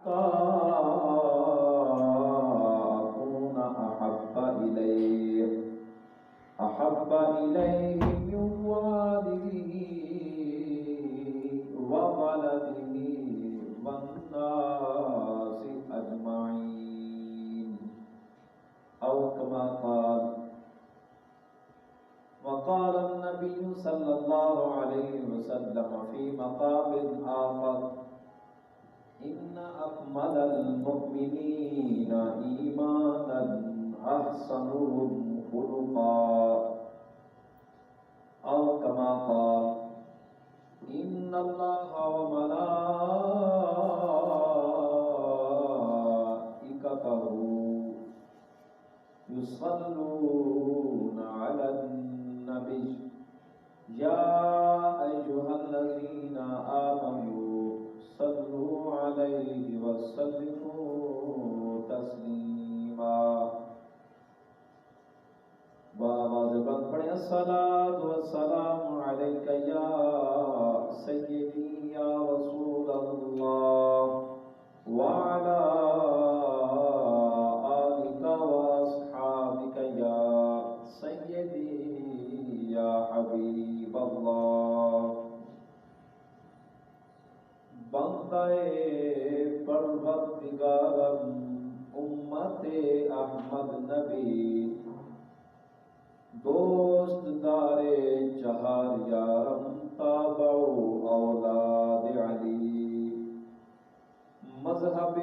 أكون أحب إليه من والده وولده والناس أجمعين أو كما قال. وقال النبي صلى الله عليه وسلم في مقام آخر: إن أكمل المؤمنين إيمانا أحسنهم خلقا أو كما قال: إن الله وملائكته يصلون على النبي يا أيها الذين آمنوا صلوا عليه وسلموا تسلیما. بآواز بلند پڑھیں: الصلاۃ والسلام علیک یا سیدی یا رسول اللہ وعلی آلک واصحابک یا سیدی یا حبیب اللہ. بندہ پروردگارم امت احمد نبی دوست دارے چہار یارم تابع اولاد علی. مذہب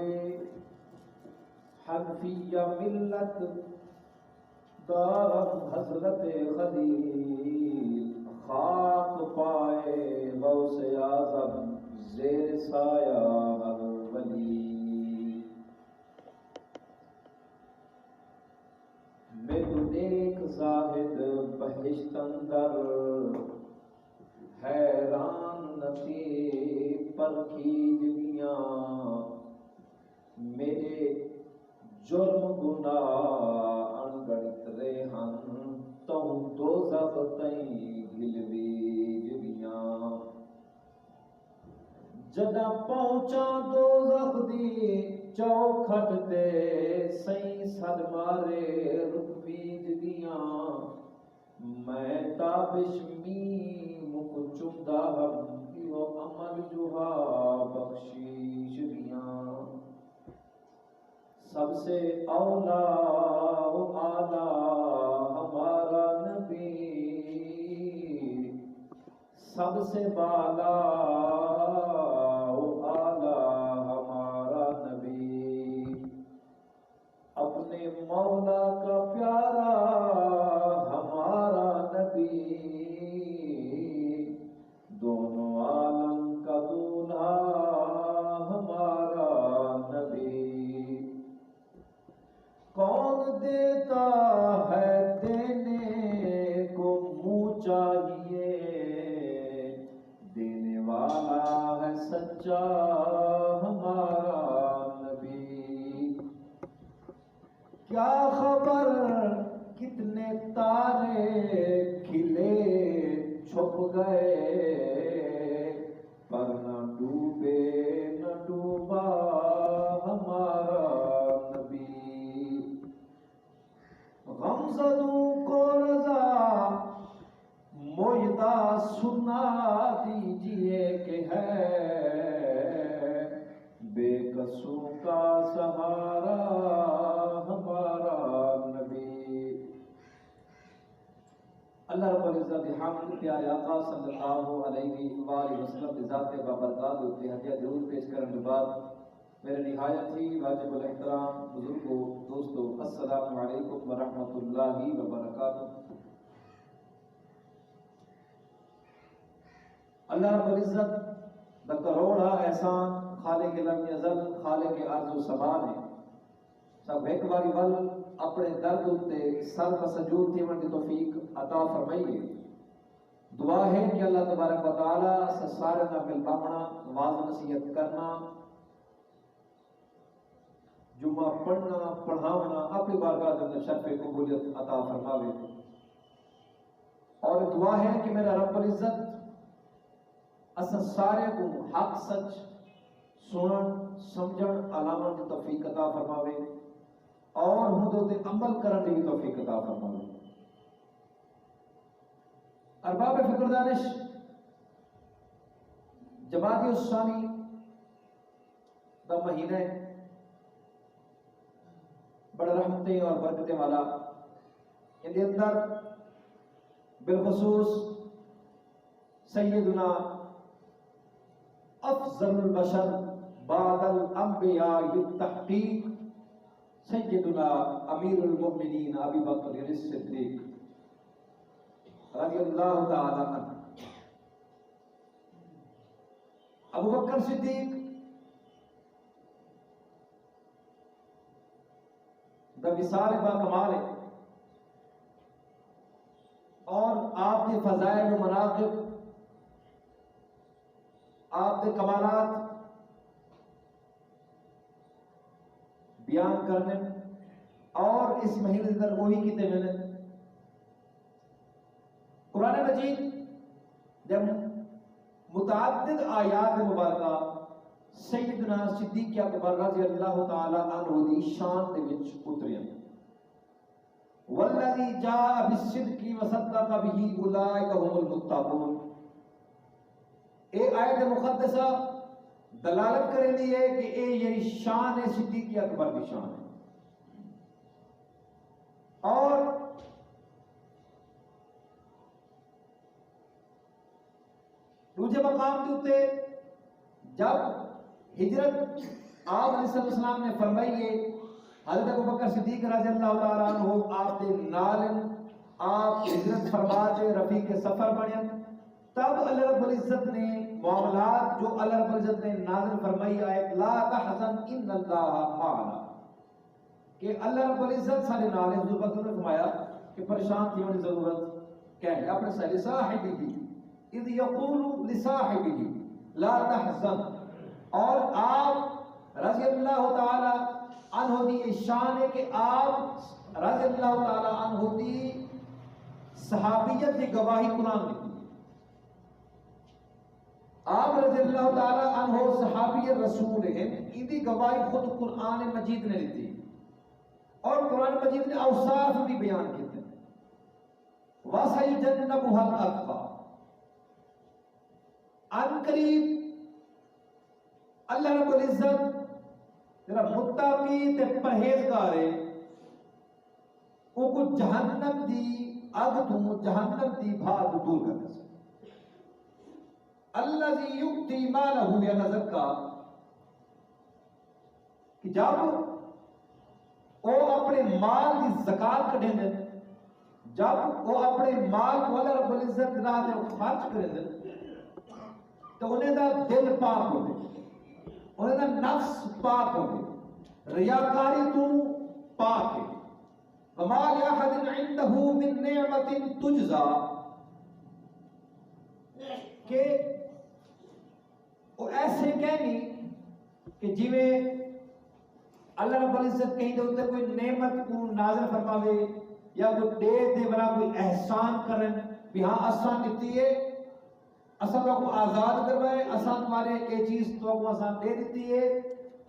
حنفیہ ملت دارم حضرت خلیل خاک پائے غوث اعظم زیر سایہ ہر ولی. میں تو ایک زاہد بہشت اندر حیران نتی پرکھیجیاں میرے جرم گناہ انگڑت ریحان توں دوزخ تئیں گلویجیاں. جدہ پہنچا دوزخ دی چوکھٹ تے سائیں سد مارے رکویج دیاں میں تابش می مک چمدہ ہم کیو عمل جوہا بخشیش دیاں. سب سے اولا و اعلیٰ ہمارا نبی سب سے بالا و اعلیٰ ہمارا نبی اپنے مولا کا پیارا ہمارا نبی دونوں عالم کا دولہا ہمارا نبی. کون دیتا ہے دینے کو منہ چاہیے دینے والا ہے سچا ہمارا نبی. کیا خبر کتنے تارے کھلے چھپ گئے پر نہ ڈوبے نہ ڈوبا ہمارا نبی. غمزدوں کو رضا موجدہ سنا دیجئے کہ ہے بے قصوں کا سہارا ہمارا نبی. اللہ رب العزت حامد پیارے آقا صلی اللہ علیہ وآلہ وسلم کی ذات بابرکات کی ہدیہ ضرور پیش کرنے کے بعد میرے نہایت ہی واجب الاحترام بزرگوں دوستوں السلام علیکم ورحمۃ اللہ وبرکاتہ. اللہ رب العزت دا کروڑا احسان خالق لم یزل خالق ارض و سما نے سب ایک باری ول اپنے درد تے سر بسجود تھی من کی توفیق عطا فرمائیے. دعا ہے کہ اللہ تبارک و تعالی سارے کا مل بامنا واض نصیحت کرنا جمعہ پڑھنا پڑھاونا اپنی بارگاہ کے اندر شرف قبولیت عطا فرماوے. اور دعا ہے کہ میرا رب العزت اساں سارے کو حق سچ سنن سمجھن عطا فرماوے اور ہوں تے عمل کرنے کی بھی توفیق عطا فرماوے۔ ارباب فکر دانش، جمادی الثانی دا مہینہ بڑا رحمتیں اور برکتیں والا، ان کے اندر بالخصوص سیدنا افضل البشر بعد الانبیاء بالتحقیق سیدنا امیر المؤمنین ابی بکر الصدیق رضی اللہ تعالی عنہ۔ ابو بکر صدیق دا وصال با کمال ہے، اور آپ کے فضائل و مناقب، آپ کے کمالات بیان کرنے اور اس مہینے اندر وہی کیتے میں قرآن مجید جب متعدد آیات مبارکہ سیدنا صدیق اکبر رضی اللہ تعالی عنہ دی شان دے وچ اتریاں۔ والذی جاء بالصدق وصدق به اولئک هم المتقون، اے آیت مقدسہ دلالت کرے دی ہے کہ اے یعنی شان ہے صدیق اکبر کی شان ہے، اور دوسرے مقام کے اوتے جب ہجرت آپ علیہ السلام نے فرمائی ہے، حضرت ابو بکر صدیق رضی اللہ تعالیٰ عنہ آپ کے نال آپ ہجرت فرما کے رفیق سفر بنے، تب اللہ رب العزت نے معاملات جو اللہ رب العزت نے نازل فرمائی آیت لا تحزن ان اللہ معنا، کہ اللہ رب العزت سارے نال حضور بکر نے فرمایا کہ پریشان تھی ہونے ضرورت کیا ہے، اپنے ساتھ صاحبی دی اذ یقول لصاحبہ لا تحزن، اور آپ رضی اللہ تعالی عنہ دی شان ہے کہ آپ رضی اللہ تعالی عنہ دی صحابیت کی گواہی قرآن نے دی، آپ رضی اللہ تعالی عنہ صحابی رسول ہیں، ان کی گواہی خود قرآن مجید نے دی، اور قرآن مجید نے اوصاف بھی بیان کیتے ہیں، وَسَيُجَنَّبُهَا الْأَتْقَى، ان قریب اللہ رب العزت جڑا متقی تے پرہیزگار ہے، وہ کو جہنم دی اگ تو جہنم دی بھاگ دور کر دے۔ الذی یؤتی مالہ یتزکا، کہ جب وہ اپنے مال کی زکات کڈیں دے، جب وہ اپنے مال کو اللہ رب العزت راہ تے خرچ کریں دے، تو انہیں دا دل پاک ہو دے، انہیں دا نفس پاک ہو دے، ریاکاری تو پاک ہے۔ وما لأحد عنده من نعمة تجزا، کہ وہ ایسے کہنی کہ جویں اللہ رب العزت کہیں دے ہوتے کوئی نعمت کو نازل فرماوے یا کوئی دے دے برا کوئی احسان کرن بھی ہاں اساں دیتی ہے، اساں کو آزاد کروائے، اساں تمہارے یہ چیز تو کو اساں دے دیتی ہے،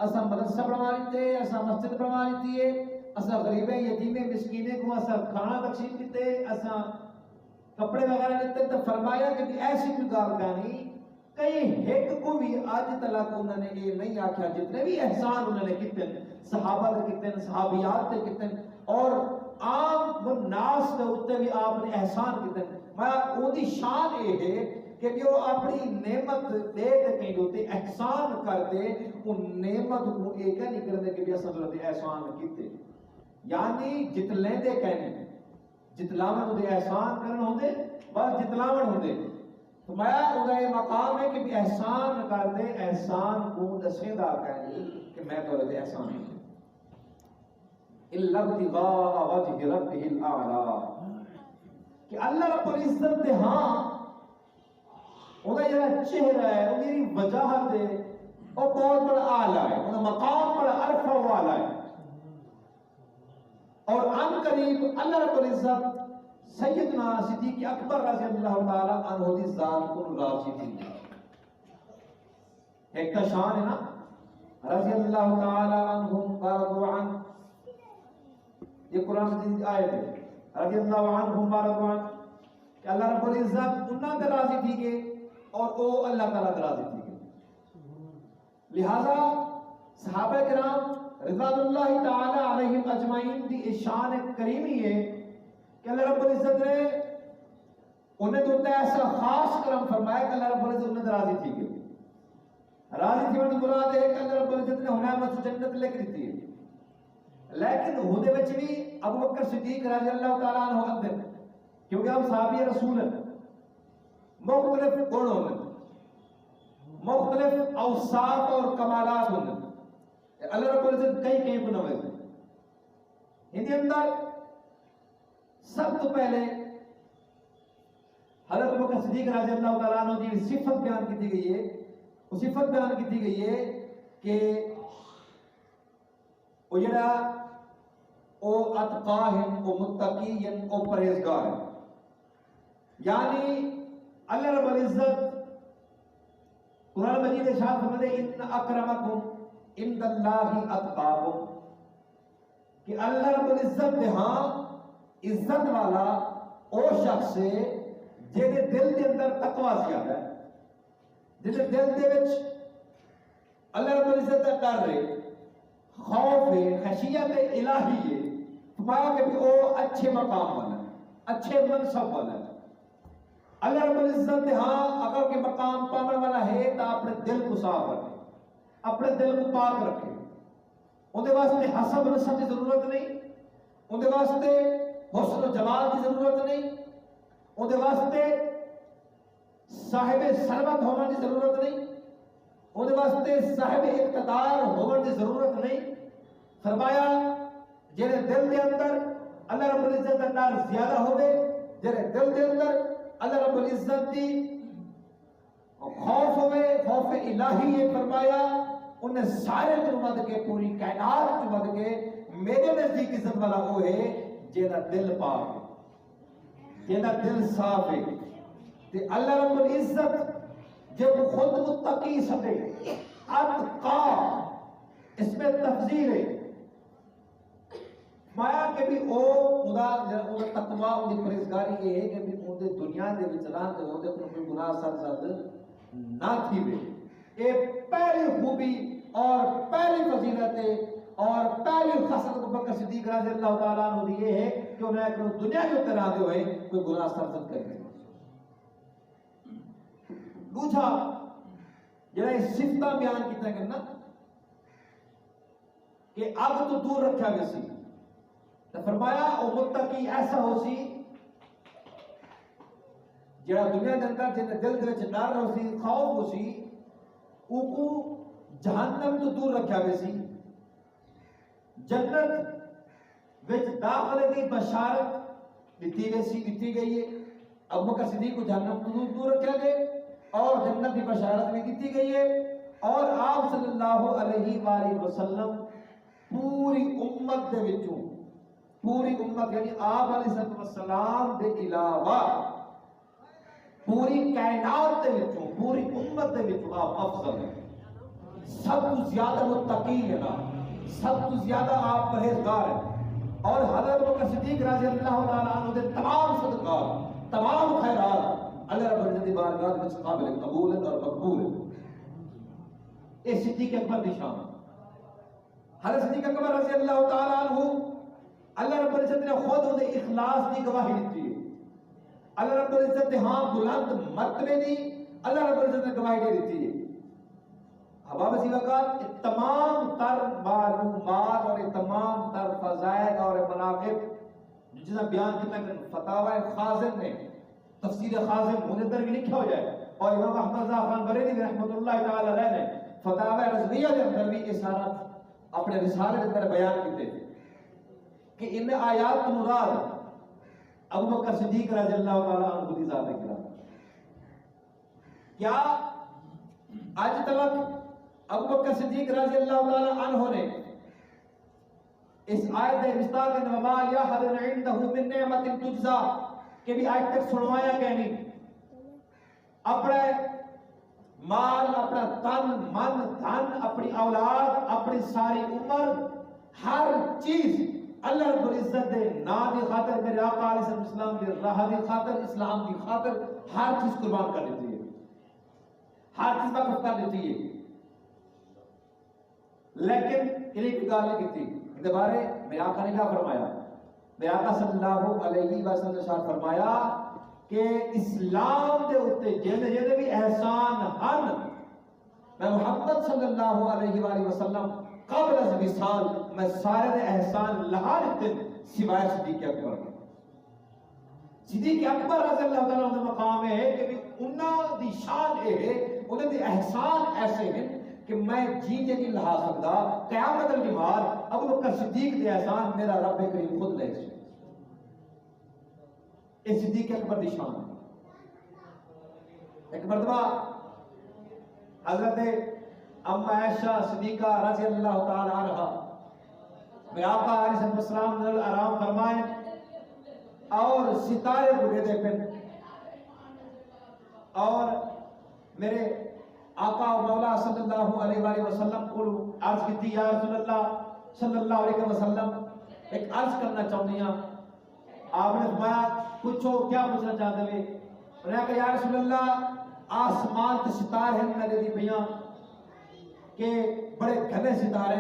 اساں مدرسہ بنوا دیتے ہیں، اساں مسجد بنوا دیتی ہے، اساں غریبیں یتیمیں مسکینے کو اساں کھانا تقسیم دیتے، اساں کپڑے وغیرہ دیتے، تو فرمایا کہ ایسی کوئی گال کہانی کئی ایک کو بھی آج تلک انہوں نے یہ نہیں آکھا جتنے بھی احسان انہوں نے کیتے ہیں، صحابہ دے کیتے ہیں، صحابیات دے کیتے ہیں، اور عام و ناس دے ہوتے بھی آپ نے احسان کیتے ہیں۔ میں وہ دی شان یہ ہے کہ جو اپنی نعمت دے دے کہیں ہوتے احسان کرتے، ان نعمت کو ایک نہیں کرتے کہ بھی اصل احسان کیتے، یعنی جت لیندے کہنے جتلاون دے احسان کرن ہوندے بس جتلاون ہوندے، تو میں انہا یہ مقام ہے کہ بھی احسان کر دے، احسان کو دسیدہ کہنی کہ میں تو رہتے احسان ہے إِلَّا ابْتِغَاءَ وَجْهِ رَبِّهِ الْأَعْلَى، کہ اللہ رب العزت دے ہاں انہا یہ چہرہ ہے، انہا یہ وجاہت ہے، وہ بہت بڑا اعلیٰ ہے، انہا مقام بڑا عرفہ و اعلیٰ ہے، اور ان قریب اللہ رب العزت سیدنا صدیق اکبر رضی اللہ تعالیٰ عنہ دی ذات کو راضی تھی۔ ایک تا شان ہے نا رضی اللہ تعالیٰ عنہم یہ قرآن مجید آیت ہے رضی اللہ عنہم ورضوان کہ اللہ رب العزت انہاں تے راضی تھی کہ اور او اللہ تعالیٰ تے راضی تھی کہ لہذا صحابہ کرام رضوان اللہ تعالی علیہم اجمعین دی شان کریمی ہے کہ اللہ رب العزت نے انہیں تو ایسا خاص کرم فرمایا کہ اللہ رب العزت انہیں راضی تھی کہ راضی تھی انہیں مراد ہے کہ اللہ رب العزت نے انہیں مسجد جنت لے کے دیتی ہے لیکن ہودے بچ بھی ابو بکر صدیق رضی اللہ تعالیٰ عنہ اندر کیونکہ ہم صحابی رسول ہیں مختلف گنوں میں مختلف اوصاف اور کمالات ہونے اللہ رب العزت کئی کئی بنوے ہیں ان اندر سب تو پہلے حضرت ابو بکر صدیق رضی اللہ تعالیٰ عنہ کی صفت بیان کی گئی ہے وہ صفت بیان کی گئی ہے کہ وہ جڑا او اتقا ہیں او متقی ہیں او پرہیزگار ہیں یعنی اللہ رب العزت قرآن مجید ارشاد فرماتے ہیں ان اکرمکم عند اللہ اتقاکم کہ اللہ رب العزت دے ہاں عزت والا او شخص ہے جہدے دل دے اندر تقوی زیادہ ہے جہدے دل دے وچ اللہ رب العزت دا ڈر ہے خوف ہے خشیت الہی ہے فرمایا کہ او اچھے مقام والا ہے اچھے منصب والا ہے اللہ رب العزت نے ہاں اگر کہ مقام پانے والا ہے تو اپنے دل کو صاف رکھے اپنے دل کو پاک رکھے اندے واسطے حسب نسب کی ضرورت نہیں اندے واسطے حسن و جمال کی ضرورت نہیں اندے واسطے صاحب ثروت ہونے کی ضرورت نہیں اندے واسطے صاحب اقتدار ہونے کی ضرورت نہیں فرمایا جہے دل دے اندر اللہ رب العزت کا ڈر زیادہ ہوئے جہے دل دے اندر اللہ رب العزت کی خوف ہوئے خوف الہی ہے فرمایا انہیں سارے کو مد کے پوری کائنات کو مد کے میرے نزدیک عزت والا وہ ہے جینا دل پاک ہے جینا دل صاف ہے کہ اللہ رب العزت جب خود متقی سمے اتقا اس میں تفضیل ہے مایا کہ بھی او خدا تقوی ان کی پرہیزگاری یہ ہے کہ بھی ان دے دنیا دے وچ رہن تے اون دے کوئی گناہ سر زد نہ تھی وے اے پہلی خوبی اور پہلی فضیلت اور پہلی خاصیت ابو بکر صدیق رضی اللہ تعالیٰ عنہ دی یہ ہے کہ انہیں کہ دنیا کے اتر آدھے ہوئے کوئی گناہ سر زد کرے دوسرا جنہا یہ صفتہ بیان کتنا کرنا کہ اب تو دور رکھا گیا سی تو فرمایا او متقی ایسا ہو سی جڑا دنیا کے اندر جن دل دے وچ ڈر ہو سی خوف ہو سی او کو جہنم تو دور رکھا گیا سی جنت وچ داخلے دی بشارت دیتی گئی ہے ابو بکر صدیق کو جہنم تو دور رکھا گئے اور جنت کی بشارت بھی دیتی گئی ہے اور آپ صلی اللہ علیہ وآلہ وسلم پوری امت دے وچوں پوری امت یعنی آپ علیہ السلام دے علاوہ پوری کائنات دے وچوں پوری امت دے وچوں آپ افضل ہیں سب تو زیادہ متقی ہے نا سب تو زیادہ آپ پرہیزگار ہیں اور حضرت ابو بکر صدیق رضی اللہ تعالیٰ عنہ دے تمام صدقات تمام خیرات اللہ رب العزت کی بارگاہ میں قابل قبول اور مقبول ہے یہ صدیق اکبر نشان حضرت صدیق اکبر رضی اللہ تعالیٰ عنہ اللہ رب العزت نے خود انہیں اخلاص کی گواہی دیتی ہے اللہ رب العزت نے ہاں بلند مرتبے دی اللہ رب العزت نے گواہی دے دیتی ہے حباب اسی وقت تمام تر معلومات اور تمام تر فضائل اور مناقب جسے بیان کتنا کہ فتاوی خازن نے تفسیر خازن مجھے در بھی لکھا ہو جائے اور امام احمد رضا خان بریلوی رحمۃ اللہ تعالی علیہ نے فتاوی رضویہ کے اندر بھی یہ سارا اپنے رسالے کے اندر بیان کیتے کہ ان آیات مراد ابو بکر صدیق رضی اللہ تعالی عنہ کی ذات کرام کیا آج تک ابو بکر صدیق رضی اللہ تعالی عنہ نے اس آیت مصداق وما لأحد عنده من نعمت تجزا کہ بھی آج تک سنوایا کہ نہیں اپنے مال اپنا تن من دھن اپنی اولاد اپنی ساری عمر ہر چیز اللہ رب العزت دے نام دی خاطر میرے آقا علیہ السلام دی راہ دی خاطر اسلام دی خاطر ہر چیز قربان کر دیتی ہے، ہر چیز وقف کر دیتی ہے، لیکن ایک گل نہیں کی اس بارے میرے آقا نے کیا فرمایا؟ میرے آقا صلی اللہ علیہ وسلم نے فرمایا کہ اسلام دے اوتے جے بھی احسان ہن میں محمد صلی اللہ علیہ وآلہ وسلم قبل از وصال میں سارے دے احسان لہا لیتے سوائے صدیق اکبر کے۔ صدیق اکبر رضی اللہ تعالیٰ عنہ مقام ہے کہ انہاں دی شان ہے، انہاں دی احسان ایسے ہیں کہ میں جیتے نہیں لہا سکتا، قیامت الجمال ابو بکر صدیق دے احسان میرا رب کریم خود لے سے، اس صدیق اکبر دی شان ہے۔ ایک مرتبہ حضرت ام عائشہ صدیقہ رضی اللہ تعالی عنہ میرے آقا علیہ السلام نے آرام فرمائے اور ستارے بڑھے دے پن اور میرے آقا و مولا صلی اللہ علیہ وآلہ وسلم کو عرض کی تھی یا رسول اللہ صلی اللہ علیہ وسلم ایک عرض کرنا چاہتی ہیں۔ آپ نے فرمایا پوچھو کیا پوچھنا چاہتے ہیں؟ انہوں نے کہا یا رسول اللہ آسمان تے ستارے ہیں میرے دی پیاں کہ بڑے گھنے ستارے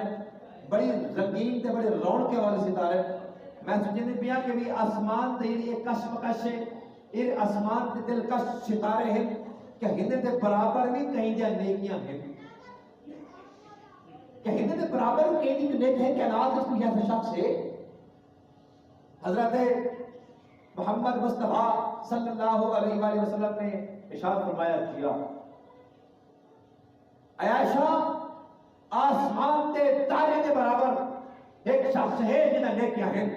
بڑی رنگین تے بڑے رونقے والے ستارے، میں سوچیں دی پیاں کہ بھی آسمان تے یہ کش مکش ہے، یہ آسمان تے دلکش ستارے ہیں کہ ہندے تے برابر بھی کہیں دیا نیکیاں ہیں، کہ ہندے تے برابر بھی کہیں دیا نیک ہیں کہ اللہ اس کو یہ شخص ہے۔ حضرت محمد مصطفیٰ صلی اللہ علیہ وآلہ وسلم نے ارشاد فرمایا کیا اے عائشہ آسمان تے تارے کے برابر ایک شخص ہے جنہیں نیکیاں ہیں،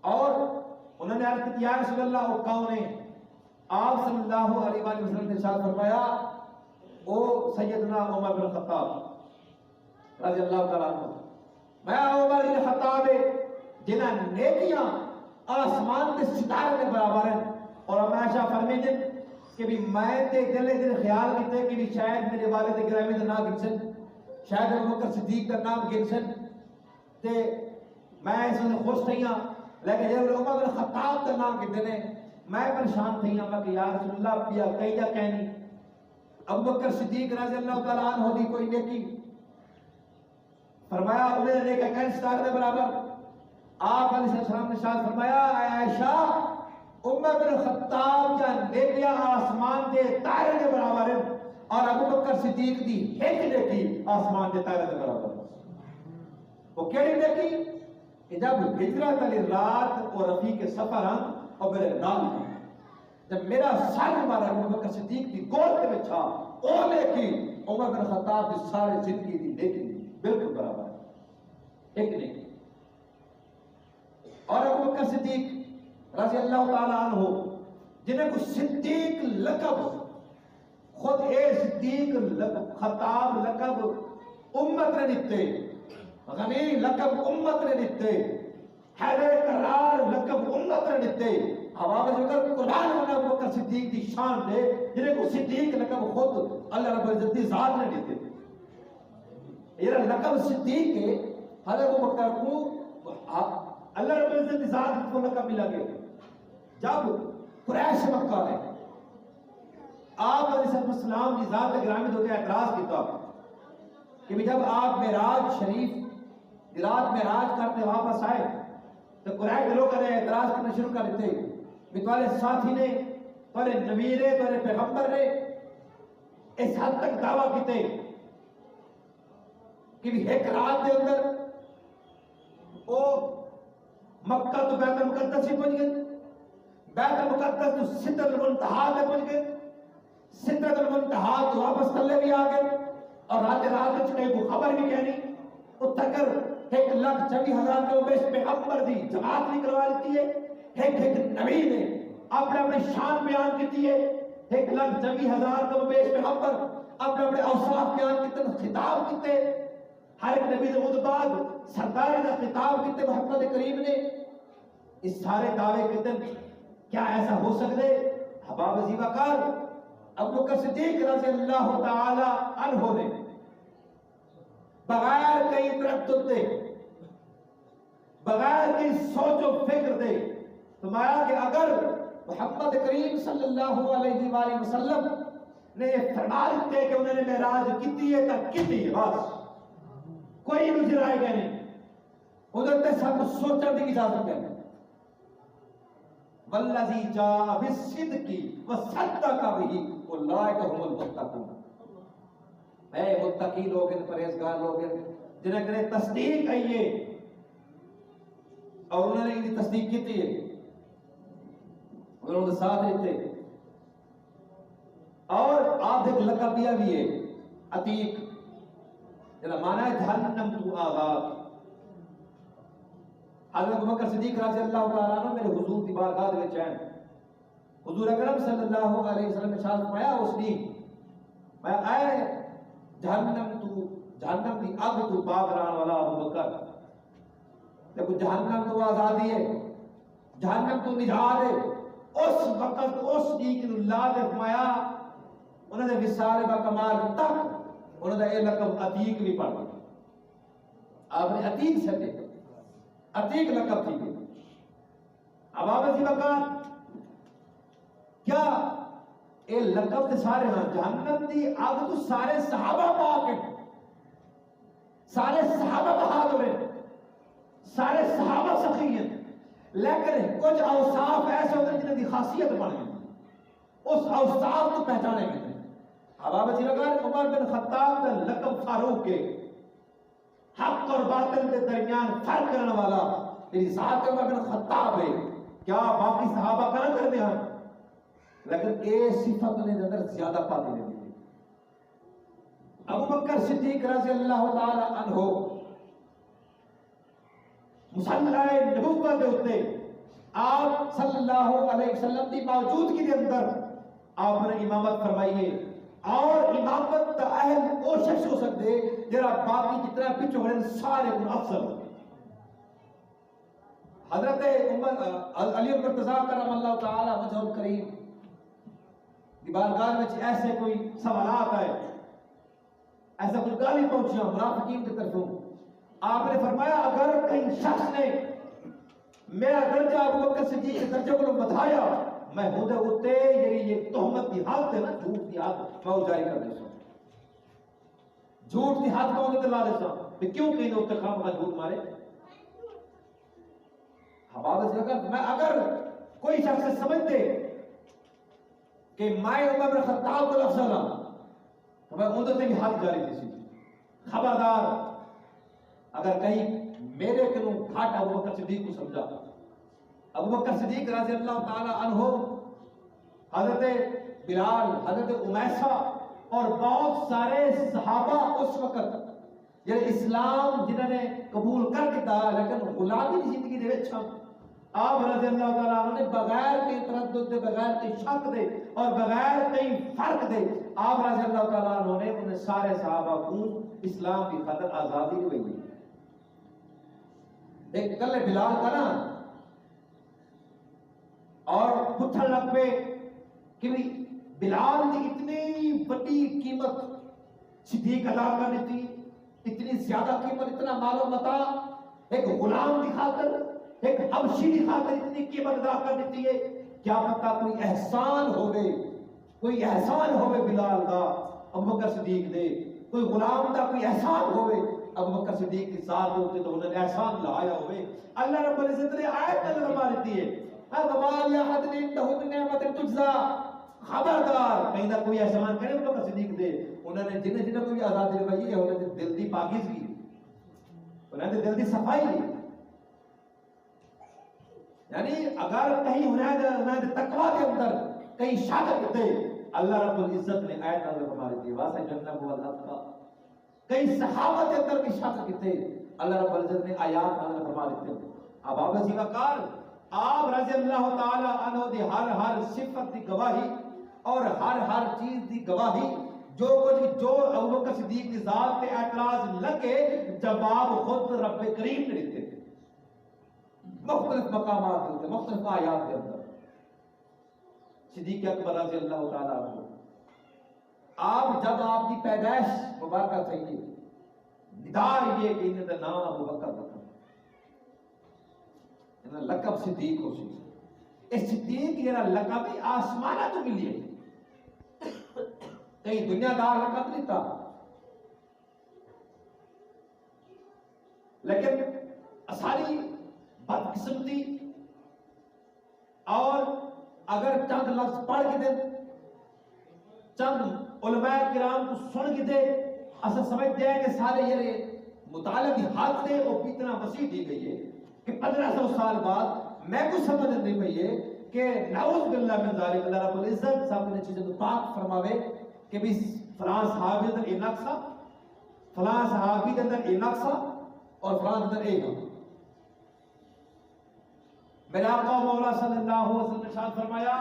اور انہوں نے عرض کی یا رسول اللہ وہ کون ہے؟ آپ صلی اللہ علیہ وآلہ وسلم نے ارشاد فرمایا وہ سیدنا عمر بن خطاب رضی اللہ تعالیٰ عنہ، میں عمر بن خطاب جنہیں نیکیاں آسمان تے ستارے کے برابر ہیں، اور ہمیشہ فرمی دن کہ بھی میں تے دلے دل خیال کیتے کہ بھی شاید میرے والد گرامی دا نام گنسن، شاید ابو بکر صدیق دا نام گنسن، تے میں اس میں خوش تھیاں، لیکن جب عمر بن خطاب دا نام کہتے ہیں میں پریشان تھیاں میں کہ یا رسول اللہ پیا کئی دا کہنی ابو بکر صدیق رضی اللہ تعالیٰ عنہ دی کوئی نیکی فرمایا انہیں نیکہ کہیں ستارے دے برابر۔ آپ علیہ السلام نے شاید فرمایا اے عائشہ عمر بن خطاب کا نیکیاں آسمان دے تارے کے برابر ہیں، اور ابو بکر صدیق دی ایک نیکی آسمان دے تارے کے برابر ہے۔ وہ کیڑی نیکی کہ جب ہجرت علی رات اور رفیق سفر ہم اور میرے نام ہیں، جب میرا ساتھ ہمارا ابو بکر صدیق دی گود کے بچھا وہ نیکی عمر بن خطاب دی سارے زندگی دی نیکی بالکل برابر ہے، ایک نیکی۔ اور ابو بکر صدیق رضی اللہ تعالیٰ عنہ جنہیں کو صدیق لقب خود اے صدیق خطاب لقب امت نے دیتے، غنی لقب امت نے دیتے، حیدر قرار لقب امت نے دیتے، حواب ذکر قرآن والا ابو بکر صدیق دی شان دے جنہیں کو صدیق لقب خود اللہ رب العزت دی ذات نے دیتے۔ یہ لقب صدیق ہے حضرت ابو بکر کو اللہ رب العزت کی ذات کو لقب ملا گیا جب قریش مکہ نے آپ علیہ السلام کی ذات گرامی ہوتے اعتراض کیتا کہ جب آپ معراج شریف رات معراج کرتے واپس آئے تو قریش لوگ نے اعتراض کرنا شروع کر دیتے کہ تمہارے ساتھی نے تمہارے نبی نے تمہارے پیغمبر نے اس حد تک دعویٰ کیتے کہ ایک رات کے اندر وہ مکہ تو بیت المقدس ہی پہنچ گئے، بیت المقدس تو سدرۃ المنتہا میں پہنچ گئے، سدرۃ المنتہا تو واپس تلے بھی آ گئے، اور رات کہیں کو خبر بھی کہنی وہ تکر 1,24,000 کے بیش پیغمبر دی جماعت نہیں کروا لیتی ہے، ایک نبی نے اپنے شان بیان کی ہے، 1,24,000 کے بیش پیغمبر اپنے اوصاف بیان کیتے، خطاب کیتے، ہر ایک نبی دے بعد سردار کا خطاب کیتے محمد کریم نے، اس سارے دعوے کیتے کیا ایسا ہو سکتے؟ حباب عزیز وقار ابو بکر صدیق رضی اللہ تعالی عنہ نے بغیر کئی تردد دے بغیر کی سوچ و فکر دے فرمایا کہ اگر محمد کریم صلی اللہ علیہ وآلہ وسلم نے یہ فرما دیتے کہ انہوں نے معراج کیتی ہے تو کیتی ہے، بس کوئی مجرائے گا نہیں، ادھر تے سب سوچنے کی اجازت ہے۔ والذی جاء بالصدق وصدق به اولئک هم المتقون، اے متقی لوگ ہیں، پرہیزگار لوگ ہیں جنہیں کہ تصدیق ہے اور انہوں نے ان کی تصدیق کی ہے، انہوں نے ساتھ رہتے۔ اور آپ ایک لقب دیا بھی ہے عتیق، جنہا مانا ہے جہنم تو آزاد۔ حضرت ابوبکر صدیق رضی اللہ تعالیٰ عنہ میرے حضور کی بارگاہ میں چین، حضور اکرم صلی اللہ علیہ وسلم نے ارشاد فرمایا اس نے میں اے جہنم کی اگ تو پاک رہن والا ابوبکر، دیکھو جہنم تو آزادی ہے، جہنم تو نجات ہے۔ اس وقت اس نیک اللہ نے فرمایا انہوں نے وصال با کمال تک انہوں نے یہ لقب عتیق بھی پڑھ دیا۔ آپ نے عتیق سے دیکھا، عتیق لقب تھی گئی۔ اب آپ اسی وقت کیا یہ لقب تے سارے ہاں جہنم دی آگ تو سارے صحابہ پاک ہیں، سارے صحابہ بہادر ہیں، سارے صحابہ سخی ہیں، لیکن کچھ اوصاف ایسے ہوتے ہیں جنہیں دی خاصیت بن گئی، اس اوصاف کو پہچانے گئے۔ اب آپ اسی وقت عمر بن خطاب کا لقب فاروق کے، حق اور باطل کے درمیان فرق کرنے والا تیری ذات عمر بن خطاب ہے، کیا باقی صحابہ کرنا کرتے ہیں، لیکن اے صفت نے اندر زیادہ پاتے نہیں دی۔ ابوبکر صدیق رضی اللہ تعالی عنہ مصلی نبوت کے ہوتے آپ صلی اللہ علیہ وسلم کی موجودگی کے اندر آپ نے امامت فرمائیے، اور امامت کا اہل وہ شخص ہو سکتے جرا باقی جتنا پچھو ہیں سارے کو افضل ہو۔ حضرت علی مرتضیٰ کرم اللہ تعالی وجہ کریم کی بارگاہ میں ایسے کوئی سوالات آئے، ایسا کوئی گالی پہنچیا منافقین کی طرفوں، آپ نے فرمایا اگر کئی شخص نے میرا درجہ ابوبکر صدیق کے درجے کو بتایا میں ہودے ہوتے یہ تہمت کی حالت ہے نا، جھوٹ کی حالت میں وہ جاری کر دیتا ہوں، جھوٹ کی حالت میں انہیں دلا دیتا ہوں کہ کیوں کہیں ہوتے خام کا جھوٹ مارے۔ حوالت جگہ میں اگر کوئی شخص سمجھتے کہ میں عمر بن خطاب کو افضل ہوں تو میں انہیں سے بھی حالت جاری تھی، خبردار اگر کہیں میرے کنوں گھاٹ ابوبکر صدیق کو سمجھا۔ ابوبکر صدیق رضی اللہ تعالی عنہ، حضرت بلال، حضرت امیسہ اور بہت سارے صحابہ اس وقت یہ اسلام جنہوں نے قبول کر دیتا لیکن غلامی کی زندگی دے وچ آپ رضی اللہ تعالیٰ عنہ نے بغیر کے تردد دے، بغیر کے شک دے اور بغیر کئی فرق دے آپ رضی اللہ تعالیٰ عنہ نے انہیں سارے صحابہ کو اسلام کی خاطر آزادی دی ہوئی۔ ایک کل بلال کا نا اور پتھر لگ پہ کہ بلال کی اتنی بڑی قیمت صدیق ادا کرنی تھی، اتنی زیادہ قیمت، اتنا مال و متاع ایک غلام کی خاطر، ایک حبشی کی خاطر اتنی قیمت ادا کرنی تھی۔ کیا پتہ کوئی احسان ہوئے، کوئی احسان ہوئے بلال کا ابوبکر صدیق دے، کوئی غلام کا کوئی احسان ہوئے ابوبکر صدیق کی ذات ہوتے تو انہوں نے احسان لایا ہوئے۔ اللہ رب العزت نے آیت نظر فرما دیتی ہے وَمَا لِأَحَدٍ عِندَهُ مِن نِّعْمَةٍ تُجْزَىٰ، خبردار کہیں نہ کوئی احسان کرے ابوبکر صدیق دے، انہوں نے جنہیں کوئی آزادی دلوائی ہے، انہوں نے دل دی پاکیزگی، انہوں نے دل دی صفائی، یعنی اگر کہیں انہوں نے تقویٰ کے اندر کہیں شک کرتے اللہ رب العزت نے آیت نظر فرما دیتی ہے واسع جنب والاتقا، کئی صحابہ کے اندر بھی شک کرتے اللہ رب العزت نے آیات نازل فرما دیتے ہیں۔ اب آپ اسی وقار آپ رضی اللہ تعالی عنہ دی ہر صفت دی گواہی اور ہر چیز دی گواہی جو کچھ جو ابوبکر صدیق کی ذات پہ اعتراض لگے جواب خود رب کریم نے دیتے مختلف مقامات ہوتے، مختلف آیات کے اندر۔ صدیق اکبر رضی اللہ تعالی عنہ آپ جب آپ کی پیدائش مبارکہ چاہیے ندار یہ کہ انہیں نام ابو بکر رکھا، انہاں لقب صدیق ہو سی اس صدیق یہ لقب آسمانہ تو ملی ہے کہیں دنیا دار لقب نہیں تھا لیکن ساری بدقسمتی اور اگر چند لفظ پڑھ کے دے چند علماء کرام کو سن کے دے اصل سمجھتے ہیں کہ سارے یہ مطالعہ کی حد سے وہ اتنا وسیع دی گئی ہے کہ 1500 سال بعد میں کچھ سمجھ نہیں پئی ہے کہ نعوذ باللہ من ذالک اللہ رب العزت صاحب نے چیزیں تو پاک فرماوے کہ بھی فلاں صحابی اندر یہ نقصہ فلاں صحابی اندر یہ نقصہ اور فلاں اندر ایک میرے آقا مولا صلی اللہ علیہ وسلم نے ارشاد فرمایا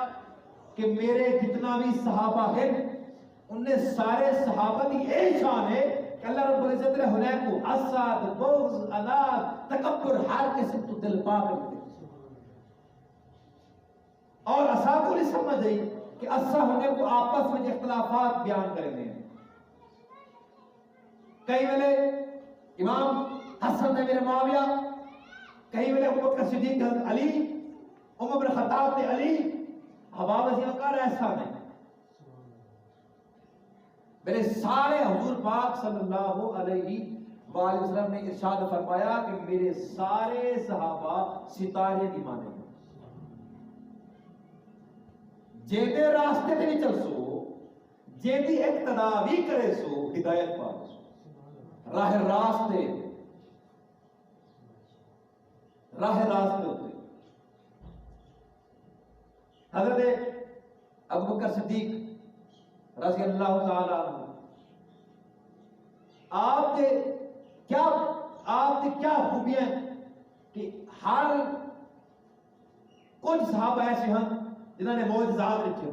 کہ میرے جتنا بھی صحابہ ہیں ان نے سارے صحابہ کی ایک شان ہے کہ اللہ رب العزت نے حنین کو حسد بغض اناد تکبر ہر قسم تو دل پاک کر دے اور اصحاب کو نہیں سمجھ آئی کہ اصحاب حنین کو آپس میں اختلافات بیان کریں گے کئی ویلے امام حسن نے میرے معاویہ کئی ویلے ابو بکر صدیق حضرت علی عمر بن خطاب نے علی حباب ازیہ کا ایسا نہیں میرے سارے حضور پاک صلی اللہ علیہ وآلہ وسلم نے ارشاد فرمایا کہ میرے سارے صحابہ ستارے دی مانے جیدے راستے تے بھی چل سو جیدی اقتدا بھی کرے سو ہدایت پا سو راہ راستے ہوتے حضرت ابو بکر صدیق رضی اللہ تعالی عنہ آپ کے کیا خوبیاں کہ ہر کچھ صحابہ ایسے ہیں جنہوں نے معجزات رکھے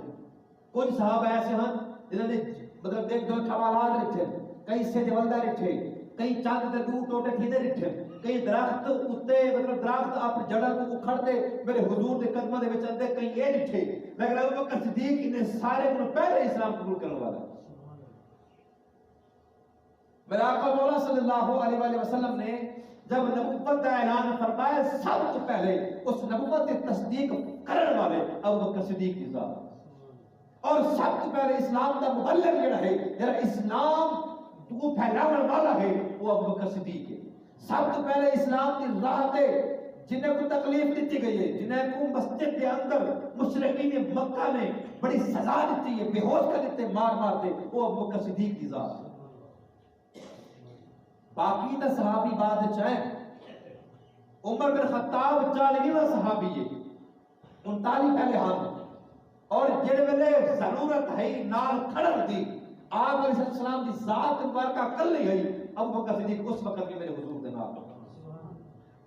کچھ صحابہ ایسے ہیں جنہوں نے مطلب دیکھ دو کمالات رکھے کئی سے جولدہ رکھے کئی چاند تے دور ٹوٹے تھیدے رکھے کئی درخت اتے مطلب درخت اپنی جڑا کو اکھڑتے میرے حضور دے قدمہ دے وچ اندے کئی یہ رکھے لیکن ابو بکر صدیق انہیں سارے کو پہلے اسلام قبول کرنے والا میرے آقا مولا صلی اللہ علیہ وآلہ وسلم نے جب نبوت کا اعلان فرمایا سب سے پہلے اس نبوت کی تصدیق کرنے والے ابو بکر صدیق کی ذات اور سب سے پہلے اسلام کا مبلغ جڑا ہے جڑا اسلام کو پھیلانے والا ہے وہ ابو بکر صدیق ہے سب سے پہلے اسلام کی راہ تے جنہیں کو تکلیف دیتی گئی ہے جنہیں کو مسجد کے اندر مشرکین مکہ نے بڑی سزا دیتی ہے بے ہوش کر دیتے مار دے وہ ابو بکر صدیق کی ذات باقی تا صحابی بعد چاہیں عمر بن خطاب 40واں صحابی ہے 39 پہلے ہم اور جڑے ویلے ضرورت ہے نال کھڑن دی آپ علیہ السلام دی ذات مبارکہ کل نہیں گئی ابو بکر صدیق اس وقت میں میرے حضور دے نال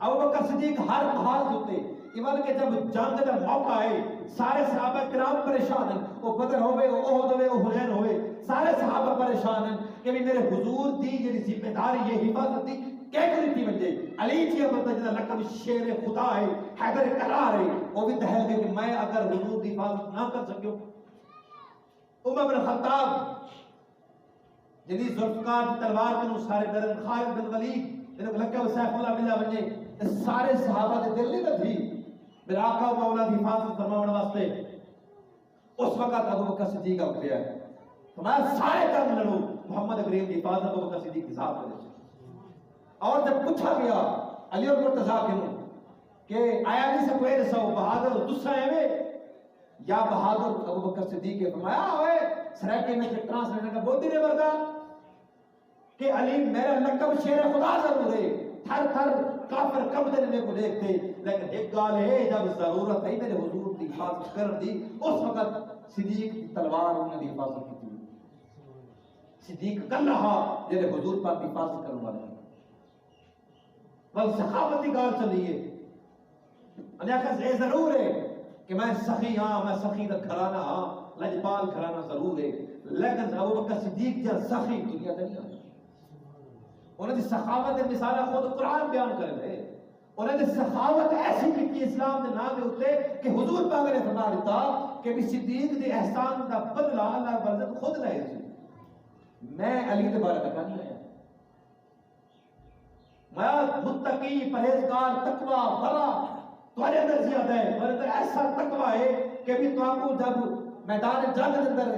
ابو بکر صدیق ہر حال ہوتے ایون کہ جب جنگ کا موقع آئے سارے صحابہ کرام پریشان ہیں وہ بدر ہوئے وہ احد ہوئے وہ حنین ہوئے سارے صحابہ پریشان ہیں کہ میرے حضور دی یہ ذمہ داری یہ حفاظت دی کیا کری تھی بندے علی جی ابدا جدا لقب شیر خدا ہے حیدر کرار ہے وہ بھی دہل گئے کہ میں اگر حضور دی حفاظت نہ کر سکیوں عمر بن خطاب جنہی ذوالفقار کی تلوار کے سارے درن خالد بن ولید جنہوں لقب سیف اللہ بلّہ بنجے سارے صحابہ دے دل نہیں تھی میرے آقا و مولا دی حفاظت فرمانے واسطے اس وقت ابو بکر صدیق کا اٹھیا ہے تمہارا سارے کام لڑو محمد کریم کی حفاظت ابو بکر صدیق کی ذات کرے اور جب پوچھا گیا علی اور مرتضیٰ کہ آیا نہیں سے کوئی رسو بہادر دوسرا ہے میں یا بہادر ابو بکر صدیق کے فرمایا ہوئے سریکے میں ٹرانسلیٹر کا بہت دینے بردا کہ علی میرا لقب شیر خدا ضرور ہے تھر تھر کافر کب دینے کو دیکھتے لیکن ایک گال ہے جب ضرورت ہے میرے حضور کی حفاظت کر دی اس وقت صدیق کی تلوار انہوں نے حفاظت کی تھی صدیق کر رہا جنہیں حضور پر حفاظت کرنے والا بل سخاوتی گال چلیے انہیں آخر یہ ضرور ہے کہ میں سخی ہاں میں سخی کا گھرانہ ہاں لجپال گھرانہ ضرور ہے لیکن ابو بکر صدیق جہاں سخی دنیا دنیا انہیں دی سخاوت مثالہ خود قرآن بیان کرے دے انہیں دی سخاوت ایسی کی اسلام دے نام دے ہوتے کہ حضور پاک نے فرما دیتا کہ بھی صدیق دے احسان دا بدلہ اللہ رب العزت خود لائے تھے میں علی دے بارے تکا نہیں آیا میں متقی پرہیزگار تقوی بڑا تمہارے اندر زیادہ ہے، تمہارے اندر ایسا تقوی ہے کہ بھی تو آپ کو جب میدان جنگ کے اندر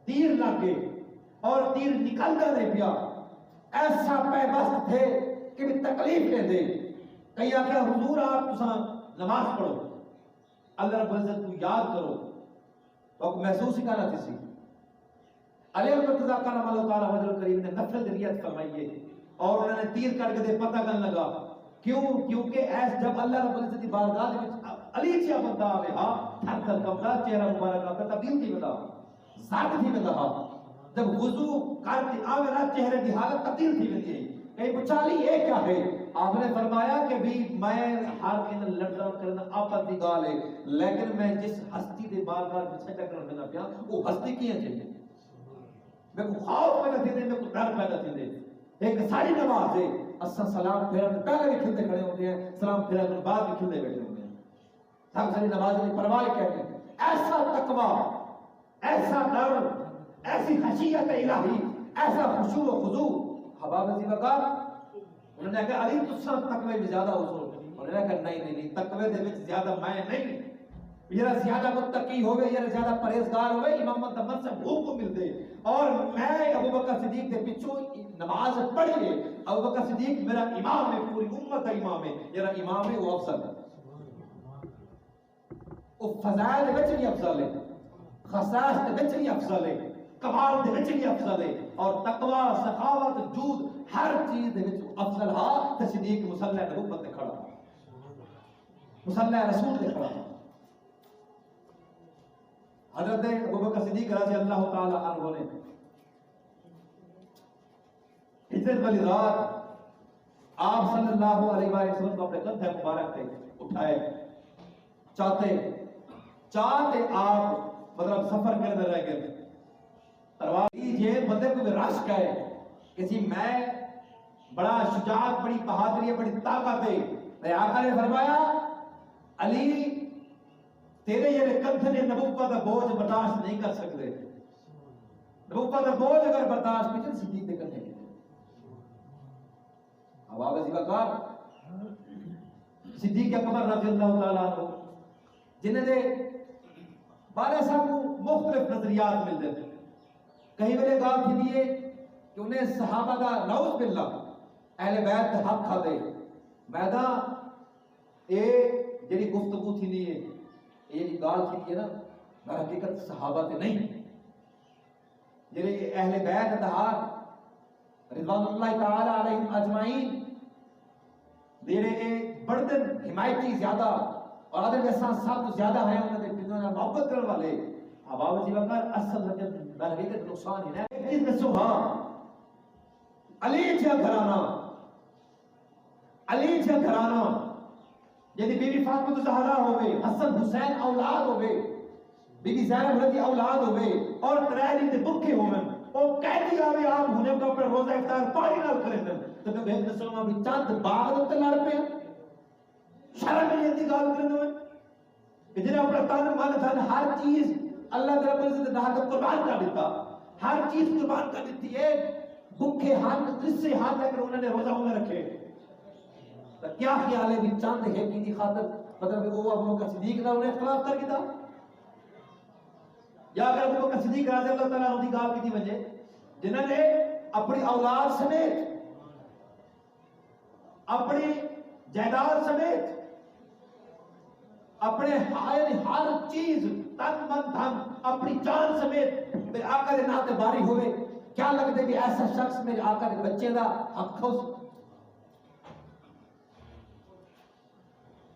تیر لگے اور تیر نکلتا نہیں پیا، ایسا پیبست تھے کہ بھی تکلیف لے دے، کئی آخیا حضور آپ تساں نماز پڑھو، اللہ رب العزت کو یاد کرو، تو آپ محسوس ہی کرنا تھی سی علی المرتضیٰ کرم اللہ تعالیٰ وجہ الکریم نے نفل دریت فرمائیے اور انہوں نے تیر کر کے دے پتہ کرنے لگا کیوں؟ کیونکہ ایس جب اللہ رب العزت کی بارگاہ دے وچ علی چیا بندہ آوے ہاں تھر تھر کمدا چہرہ مبارک آپ تبدیل تھی بندہ زرد تھی بندہ جب وضو کر کے آوے نا چہرے کی حالت تبدیل تھی بندی ہے کہیں پوچھا علی یہ کیا ہے؟ آپ نے فرمایا کہ بھی میں ہر دن لڑنا کرنا آپت دی گال ہے لیکن میں جس ہستی دے بارگاہ میں سجدہ کرنا پیا وہ ہستی کیوں چاہیے؟ میں کو خوف پیدا تھی دے، میں کو ڈر پیدا تھی دے، ایک ساری نماز ہے اساں سلام پھیرن پہلے بھی کھلتے کھڑے ہوتے ہیں، سلام پھیرن بعد بھی کھلتے بیٹھے ہوتے ہیں، سب ساری نماز کی پرواہ کہتے ہیں۔ ایسا تقوی، ایسا ڈر، ایسی خشیت الہی، ایسا خشوع و خضوع حباب عزیز وقار انہوں نے کہا علی تساں تقوی میں زیادہ حضور، انہوں نے کہا نہیں تقوی دے وچ زیادہ میں نہیں، یہ زیادہ متقی ہوئے، یہ زیادہ پرہیزگار ہوئے، امامت دمت سے بھوک کو ملتے اور میں ابو بکر صدیق کے پچھو نماز پڑھی ہے، ابو بکر صدیق میرا امام ہے، پوری امت کا امام ہے، میرا امام ہے وہ افضل ہے، وہ فضائل دے وچ بھی افضل ہے، خصائص دے وچ بھی افضل ہے، کمال دے وچ بھی افضل ہے، اور تقوی، سخاوت، جود ہر چیز دے وچ افضل ہا تے صدیق مصلی نبوت تے کھڑا، مصلی رسول تے کھڑا۔ حضرت ابو بکر صدیق رضی اللہ تعالی عنہ نے ہجرت والی رات آپ صلی اللہ علیہ وسلم کو اپنے کندھے مبارک پہ اٹھائے، چاہتے آپ مطلب سفر کرنے رہ گئے پرواز یہ بندے کو رشک ہے کہ جی میں بڑا شجاعت، بڑی بہادری، بڑی طاقت ہے، میرے آقا نے فرمایا علی تیرے یہ کندھے نے نبوت کا بوجھ برداشت نہیں کر سکتے، نبوت کا بوجھ اگر برداشت کی صدیق دے کندھے حباب عزیز وقار صدیق اکبر رضی اللہ تعالیٰ عنہ جنہیں دے بارے صاحب کو مختلف نظریات مل دیتے، کہیں میرے گال تھی دیئے کہ انہیں صحابہ دا نعوذ باللہ اہل بیت حق کھا دے میدان اے جنہی گفتگو تھی نہیں ہے یہ جی گال تھی دیئے نا میں حقیقت صحابہ تے نہیں جنہی اہل بیت اتحاد رضوان اللہ تعالی علیہم اجمعین دیرے بردن حمایتی زیادہ اور آدھے جیسا سب زیادہ ہیں انہوں نے بزنوں محبت کرنے والے حباب عزیز وقار اصل حقیقت نقصان ہی نہیں ایک چیز میں ہاں علی جا گھرانا یعنی بی بی فاطمہ زہرا ہوئے، حسن حسین اولاد ہوئے، بی بی زینب رضی اولاد ہوئے اور ترائلی دے بکے ہوئے اور قیدی آوے آپ ہونے کا پر روزہ افطار پانی نال کریں دیں تو کہ بہت نسلوں میں چاند باغ دے لڑ پہ شرم نہیں اندی گال کریں ہوئے کہ جنہیں اپنا تن من دھن ہر چیز اللہ رب العزت نے کو قربان کر دیتا، ہر چیز قربان کر دیتی ہے، بکے ہاتھ جس سے ہاتھ لے کر انہوں نے روزہ ہونے رکھے تو کیا خیال ہے بھی چاند ہے کی دی خاطر مطلب وہ ابو بکر صدیق نہ انہیں اختلاف کر گیا یا اگر ابو بکر صدیق رضی اللہ تعالیٰ عنہ دی گال کی دی وجہ جنہوں نے اپنی اولاد سمیت اپنی جائیداد سمیت اپنے ہر چیز تن من دھن اپنی جان سمیت میرے آقا دے ناتے باری ہوئے کیا لگتے کہ ایسا شخص میرے آقا دے بچے دا حق خوش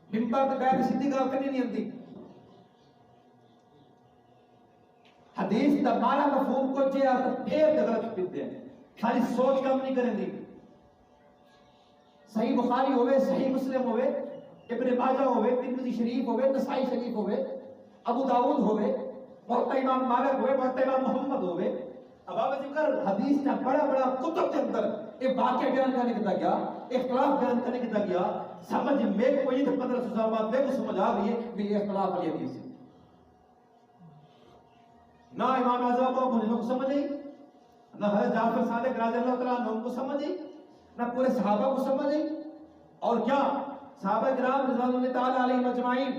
ممبر تے بیٹھ سیدھی گل کرنی نہیں آندی حدیث دا مانا مفہوم کو جے پھر تے غلط پھرتے ہیں ساری سوچ کم نہیں کریں دی صحیح بخاری ہوئے، صحیح مسلم ہوئے، ابن ماجہ ہوئے، ترمذی شریف ہوئے، نسائی شریف ہوئے، ابو داؤد ہوئے، موطا امام مالک ہوئے، موطا امام محمد ہوئے، اب آپ ذکر حدیث کا بڑا بڑا کتب کے اندر ایک واقعہ بیان کرنے کتا گیا، اختلاف بیان کرنے کتا گیا، سمجھ میں کوئی تو 1500 سال بعد میں کو سمجھ آ گئی ہے کہ یہ اختلاف علی حدیث ہے نہ امام اعظم کو انہوں کو سمجھ آئی، نہ حضرت جعفر صادق رضی اللہ تعالیٰ عنہ کو سمجھ آئی، نہ پورے صحابہ کو سمجھ آئی، اور کیا صحابہ کرام رضوان اللہ تعالی علیہم اجمعین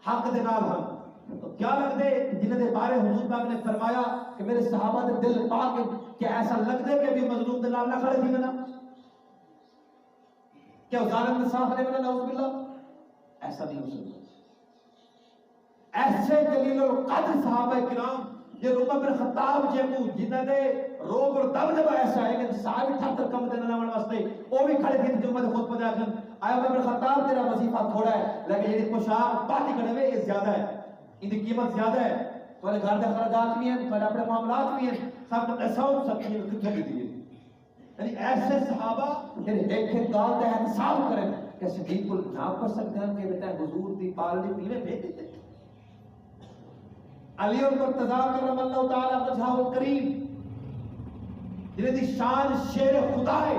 حق دے نال ہن تو کیا لگ دے جنہاں دے بارے حضور پاک نے فرمایا کہ میرے صحابہ دے دل پاک کہ ایسا لگ دے کہ بھی مظلوم دے نال نہ کھڑے تھی منا کیا ظالم دے ساتھ رہے منا نعوذ باللہ ایسا نہیں ہو سکتا ایسے جلیل القدر صحابہ کرام یہ عمر بن خطاب جیکو جنہاں دے روب اور دبدبا ایسا ہے کہ صحابی ٹھٹر کم دینا نہ واسطے وہ بھی کھڑے تھے جو میں خود پتا کر آیا عمر بن خطاب تیرا وظیفہ تھوڑا ہے لیکن یہ پوشاک پاتی کھڑے ہوئے یہ زیادہ ہے ان کی قیمت زیادہ ہے تمہارے گھر دے خراجات بھی ہیں تمہارے اپنے معاملات بھی ہیں سب ایسا ہو سب چیز کتنے بھی دیئے یعنی ایسے صحابہ پھر ایک گال دے احتساب کریں کہ صدیق کو نہ کر سکتے ہیں کہ بیٹا حضور دی پالنی پینے بھیج دیتے علی اور مرتضی کرم اللہ تعالی وجہہ الکریم جنہیں دی شان شیر خدا ہے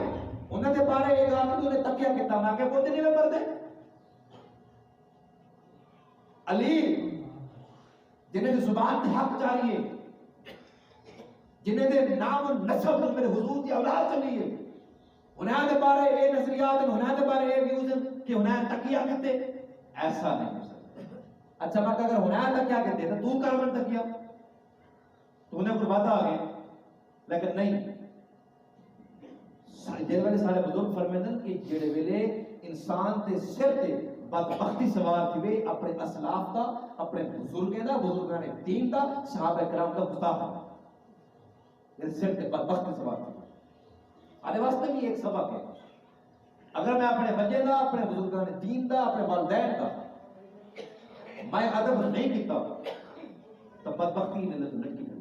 انہوں نے بارے ایک آدمی انہیں تکیہ کتا میں کہ وہ دنی میں پڑھ دے علی جنہیں دی زبان دی حق جاری ہے جنہیں دے نام و نسب میرے حضور دی اولاد چلی ہے انہیں دے بارے اے نظریات انہیں دے بارے اے ویوز کہ انہیں تکیہ کتے ایسا نہیں ہو سکتا اچھا میں اگر انہیں تکیہ کتے تو کر من تکیہ تو انہیں کوئی وعدہ آگئے لیکن نہیں جیڑے والے سارے بزرگ فرمیدن کہ جیڑے ویلے انسان تے سر تے بدبختی سوار تھی اپنے اسلاف دا اپنے بزرگیں دا بزرگان دین دا صحابہ کرام دا گستاخ یہ سر تے بدبختی سوار تھی آنے واسطے بھی ایک سبق ہے اگر میں اپنے بچے دا اپنے بزرگان دین دا اپنے والدین دا میں ادب نہیں کیتا تو بدبختی نے نہیں کی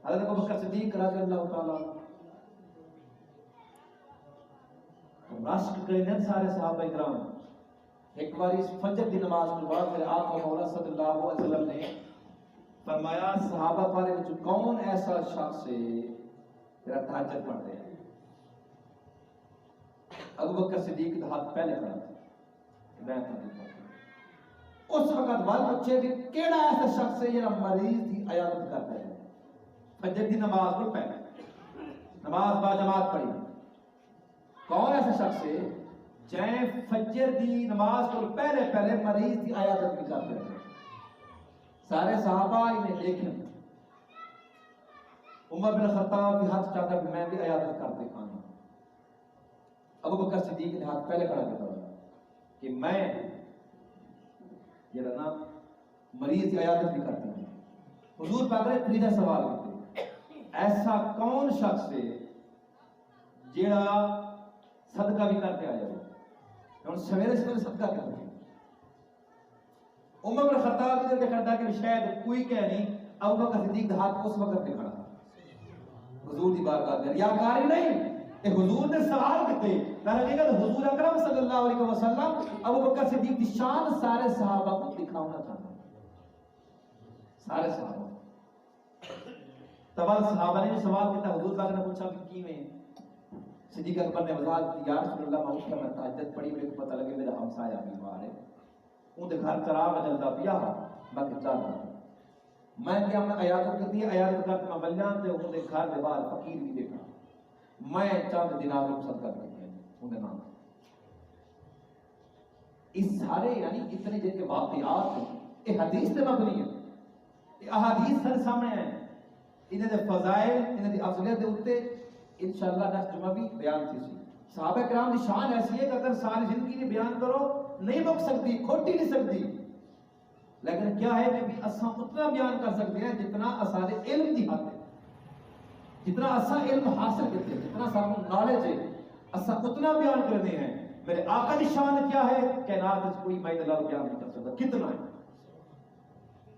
حضرت ابو بکر صدیق رضی اللہ تعالی رشک کرنے سارے صحابہ کرام ایک بار اس فجر کی نماز کے بعد میرے آقا مولا صلی اللہ علیہ وسلم نے فرمایا صحابہ والے میں کون ایسا شخص ہے تیرا تہجد پڑھتے ہیں ابو بکر صدیق کا ہاتھ پہلے کھڑا تھا میں اس وقت بعد بچے بھی کیڑا ایسا شخص ہے یہ مریض کی عیادت کرتا ہے فجر دی نماز کو پہلے نماز با جماعت پڑھی کون ایسا شخص ہے جائیں فجر دی نماز کو پہلے مریض دی عیادت بھی کرتے ہیں سارے صحابہ انہیں دیکھیں عمر بن خطاب بھی ہاتھ چاہتا کہ میں بھی عیادت کرتے کھانا ابو بکر صدیق نے ہاتھ پہلے کھڑا کیا کہ میں یہ رہنا مریض کی عیادت بھی کرتا ہوں حضور پاک نے پریدہ سوال کرتے ایسا کون شخص ہے جیڑا صدقہ بھی کرتے آیا ہو سویرے صدقہ کرتے ہیں عمر بن خطاب نے دیکھا تھا کہ شاید کوئی کہہ نہیں ابو بکر صدیق ہاتھ اس وقت پہ کھڑا حضور دی بارگاہ میں ریاکاری نہیں کہ حضور نے سوال کرتے کہ حضور اکرم صلی اللہ علیہ وسلم ابو بکر صدیق کی شان سارے صحابہ کو دکھانا چاہتا سارے صحابہ تبال صحابہ نے سوال کیا حضور پاک نے پوچھا کہ کی میں صدیق اکبر نے وضاحت کی یا رسول اللہ میں اٹھ کر میں تہجد پڑھی میرے کو پتہ لگے میرا ہمسایہ بیمار ہے ان دے گھر چراغ جلدا پیا باقی چل رہا میں کیا میں عیادت کرتی ہے عیادت کر کے میں بلیاں تے ان دے گھر دے باہر فقیر بھی دیکھا میں چند دینار کو صدقہ کر دیا ان دے نام اس سارے یعنی اتنے جن کے واقعات یہ حدیث تے مبنی ہے یہ احادیث سر سامنے ہیں انہیں دے فضائل انہیں دے افضلیت دے اتے انشاءاللہ نیکسٹ جمعہ بھی بیان تھی سی صحابہ کرام کی شان ایسی ہے کہ اگر ساری زندگی نے بیان کرو نہیں مک سکتی کھوٹی نہیں سکتی لیکن کیا ہے کہ اساں اتنا بیان کر سکتے ہیں جتنا اسارے علم دی حد ہے جتنا اساں علم حاصل کرتے ہیں جتنا سارا نالج ہے اساں اتنا بیان کرتے ہیں میرے آقا کی شان کیا ہے کائنات میں کوئی میں اللہ بیان نہیں کر سکتا کتنا ہے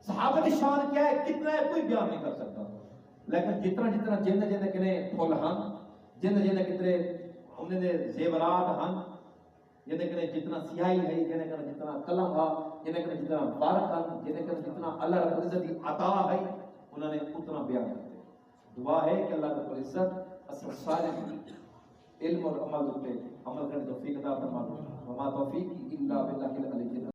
صحابہ کی شان کیا ہے کتنا ہے کوئی بیان نہیں کر سکتا لیکن جتنا جن کنے پھول ہن جن کتنے انہیں دے زیورات ہن جن کنے جتنا سیاہی ہے جن کنے جتنا قلم ہے جن کنے جتنا بارک ہن جن کنے جتنا اللہ رب العزت کی عطا ہے انہوں نے اتنا بیان کرتے دعا ہے کہ اللہ رب العزت اصل سارے علم اور عمل پہ عمل کرنے توفیق عطا فرمائے وما توفیقی الا باللہ العلی العظیم